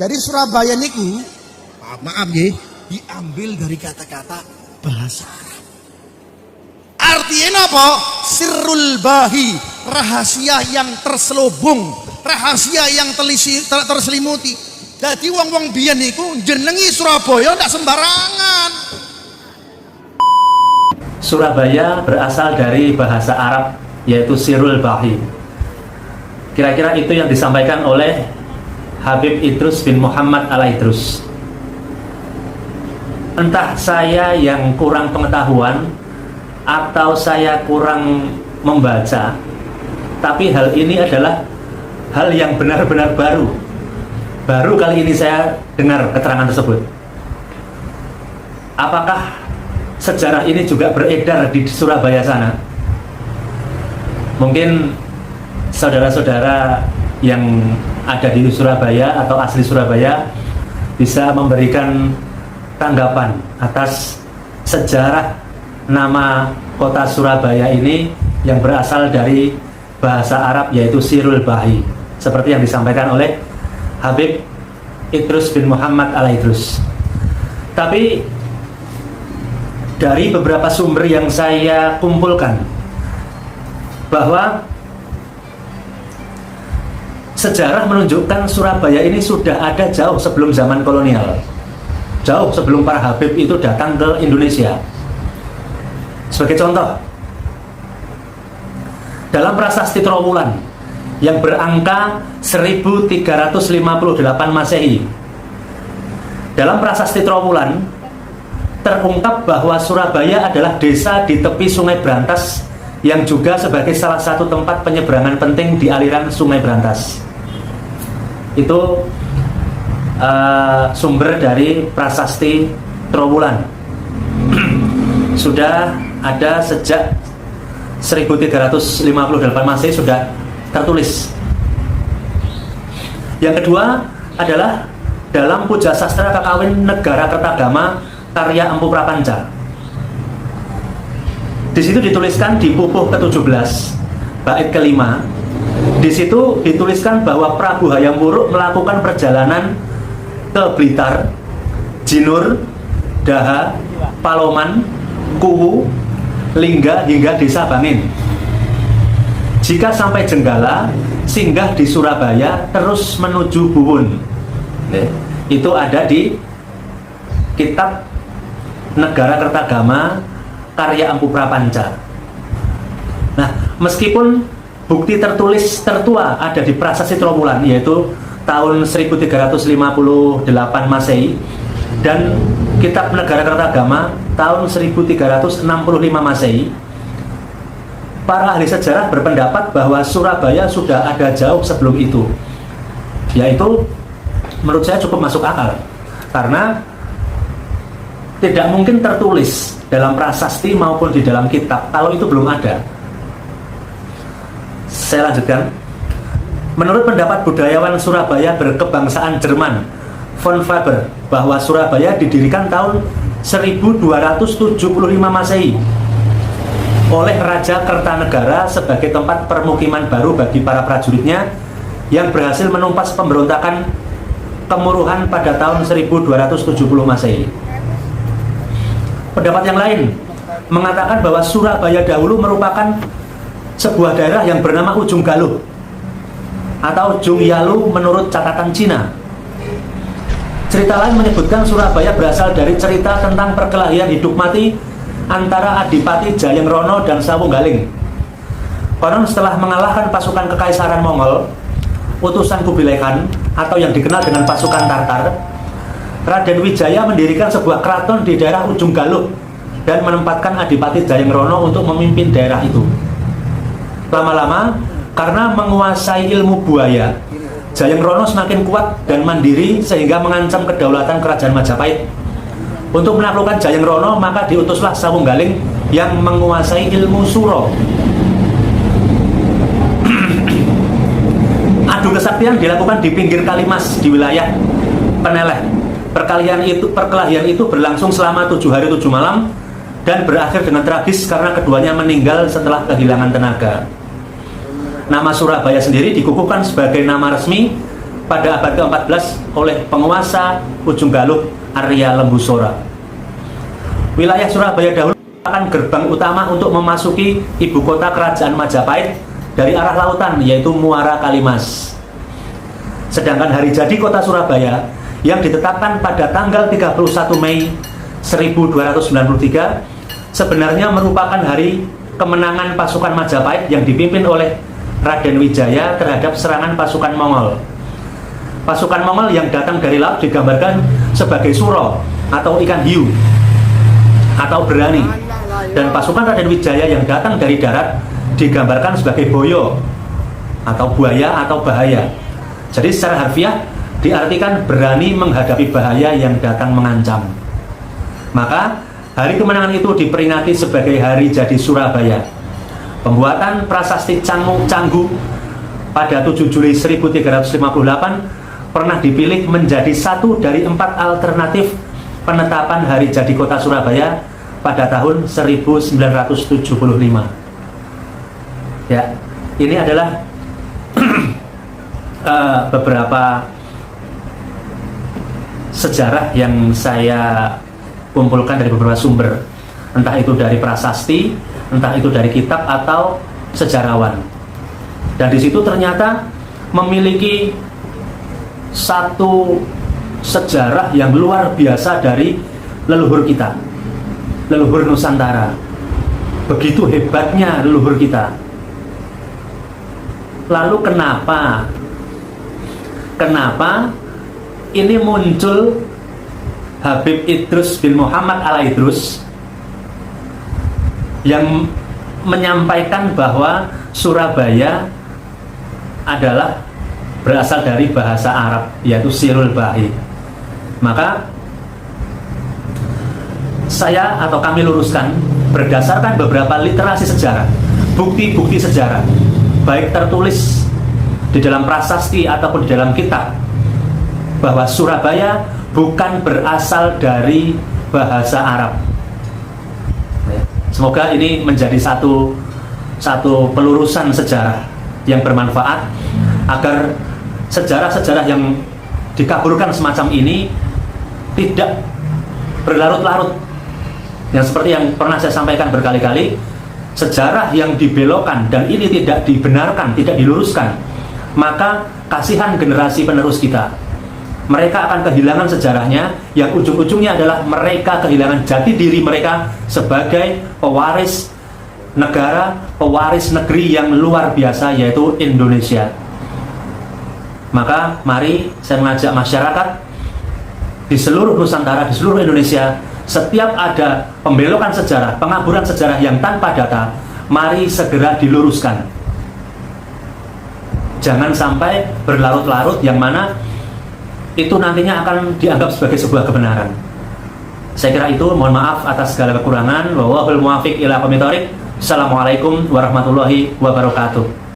Dari Surabaya niku, maaf ya, diambil dari kata-kata bahasa Arab. Artinya apa? Sirrul bahi, rahasia yang terselubung, rahasia yang terselimuti. Jadi wong-wong biyen niku jenengi Surabaya ndak sembarangan. Surabaya berasal dari bahasa Arab yaitu Sirrul Bahi. Kira-kira itu yang disampaikan oleh Habib Idrus bin Muhammad Al-Idrus. Entah saya yang kurang pengetahuan atau saya kurang membaca, tapi hal ini adalah hal yang benar-benar baru. Baru kali ini saya dengar keterangan tersebut. Apakah sejarah ini juga beredar di Surabaya sana? Mungkin saudara-saudara yang ada di Surabaya atau asli Surabaya bisa memberikan tanggapan atas sejarah nama kota Surabaya ini yang berasal dari bahasa Arab yaitu Sirrul Bahi, seperti yang disampaikan oleh Habib Idrus bin Muhammad Al-Idrus. Tapi dari beberapa sumber yang saya kumpulkan bahwa sejarah menunjukkan Surabaya ini sudah ada jauh sebelum zaman kolonial, jauh sebelum para Habib itu datang ke Indonesia. Sebagai contoh, dalam prasasti Trowulan yang berangka 1358 Masehi, dalam prasasti Trowulan terungkap bahwa Surabaya adalah desa di tepi Sungai Brantas yang juga sebagai salah satu tempat penyeberangan penting di aliran Sungai Brantas. Itu sumber dari prasasti Trowulan. Sudah ada sejak 1358 Masehi sudah tertulis. Yang kedua adalah dalam Puja Sastra Kakawin Negara Kertagama karya Empu Prapanca. Di situ dituliskan di pupuh ke-17 bait kelima. Di situ dituliskan bahwa Prabu Hayam Wuruk melakukan perjalanan ke Blitar, Jinur, Daha, Paloman, Kuwu, Lingga hingga Desa Bangin. Jika sampai Jenggala, singgah di Surabaya terus menuju Buwun. Itu ada di kitab Negara Kertagama karya Empu Prapanca. Nah, meskipun bukti tertulis tertua ada di prasasti Trowulan yaitu tahun 1358 Masehi dan kitab Negara Kertagama tahun 1365 Masehi, para ahli sejarah berpendapat bahwa Surabaya sudah ada jauh sebelum itu. Yaitu menurut saya cukup masuk akal, karena tidak mungkin tertulis dalam prasasti maupun di dalam kitab kalau itu belum ada. Saya lanjutkan. Menurut pendapat budayawan Surabaya berkebangsaan Jerman von Faber bahwa Surabaya didirikan tahun 1275 Masehi oleh Raja Kertanegara sebagai tempat permukiman baru bagi para prajuritnya yang berhasil menumpas pemberontakan Kemuruhan pada tahun 1270 Masehi. Pendapat yang lain mengatakan bahwa Surabaya dahulu merupakan sebuah daerah yang bernama Ujung Galuh atau Jungyalu menurut catatan Cina. Cerita lain menyebutkan Surabaya berasal dari cerita tentang perkelahian hidup mati antara Adipati Jayengrono dan Sawunggaling. Konon setelah mengalahkan pasukan kekaisaran Mongol, utusan Kubilai Khan atau yang dikenal dengan pasukan Tartar, Raden Wijaya mendirikan sebuah keraton di daerah Ujung Galuh dan menempatkan Adipati Jayengrono untuk memimpin daerah itu. Lama-lama, karena menguasai ilmu buaya, Jayengrono semakin kuat dan mandiri sehingga mengancam kedaulatan kerajaan Majapahit. Untuk menaklukkan Jayengrono, maka diutuslah Sawunggaling yang menguasai ilmu suro. Adu kesaktian dilakukan di pinggir Kalimas di wilayah Peneleh. Perkelahian itu berlangsung selama 7 hari 7 malam dan berakhir dengan tragis karena keduanya meninggal setelah kehilangan tenaga. Nama Surabaya sendiri dikukuhkan sebagai nama resmi pada abad ke-14 oleh penguasa Ujung Galuh Arya Lembusora. Wilayah Surabaya dahulu merupakan gerbang utama untuk memasuki ibu kota kerajaan Majapahit dari arah lautan, yaitu Muara Kalimas. Sedangkan hari jadi kota Surabaya yang ditetapkan pada tanggal 31 Mei 1293 sebenarnya merupakan hari kemenangan pasukan Majapahit yang dipimpin oleh Raden Wijaya terhadap serangan pasukan Mongol. Pasukan Mongol yang datang dari laut digambarkan sebagai suro atau ikan hiu atau berani, dan pasukan Raden Wijaya yang datang dari darat digambarkan sebagai boyo atau buaya atau bahaya. Jadi secara harfiah diartikan berani menghadapi bahaya yang datang mengancam. Maka hari kemenangan itu diperingati sebagai hari jadi Surabaya. Pembuatan prasasti Canggu pada 7 Juli 1358 pernah dipilih menjadi satu dari 4 alternatif penetapan hari jadi kota Surabaya pada tahun 1975. Ya, ini adalah beberapa sejarah yang saya kumpulkan dari beberapa sumber, entah itu dari prasasti, entah itu dari kitab atau sejarawan. Dan di situ ternyata memiliki satu sejarah yang luar biasa dari leluhur kita, leluhur Nusantara. Begitu hebatnya leluhur kita. Lalu kenapa ini muncul Habib Idrus bin Muhammad Al-Idrus yang menyampaikan bahwa Surabaya adalah berasal dari bahasa Arab, yaitu Sirul Bahi. Maka saya atau kami luruskan berdasarkan beberapa literasi sejarah, bukti-bukti sejarah, baik tertulis di dalam prasasti ataupun di dalam kitab, bahwa Surabaya bukan berasal dari bahasa Arab. Semoga ini menjadi satu pelurusan sejarah yang bermanfaat, agar sejarah-sejarah yang dikaburkan semacam ini tidak berlarut-larut. Yang seperti yang pernah saya sampaikan berkali-kali, sejarah yang dibelokkan dan ini tidak dibenarkan, tidak diluruskan, maka kasihan generasi penerus kita. Mereka akan kehilangan sejarahnya, yang ujung-ujungnya adalah mereka kehilangan jati diri mereka sebagai pewaris negara, pewaris negeri yang luar biasa, yaitu Indonesia. Maka mari saya mengajak masyarakat di seluruh Nusantara, di seluruh Indonesia, setiap ada pembelokan sejarah, pengaburan sejarah yang tanpa data, mari segera diluruskan. Jangan sampai berlarut-larut, yang mana itu nantinya akan dianggap sebagai sebuah kebenaran. Saya kira itu, mohon maaf atas segala kekurangan. Wallahul muwaffiq ila aqwamit thoriq. Assalamualaikum warahmatullahi wabarakatuh.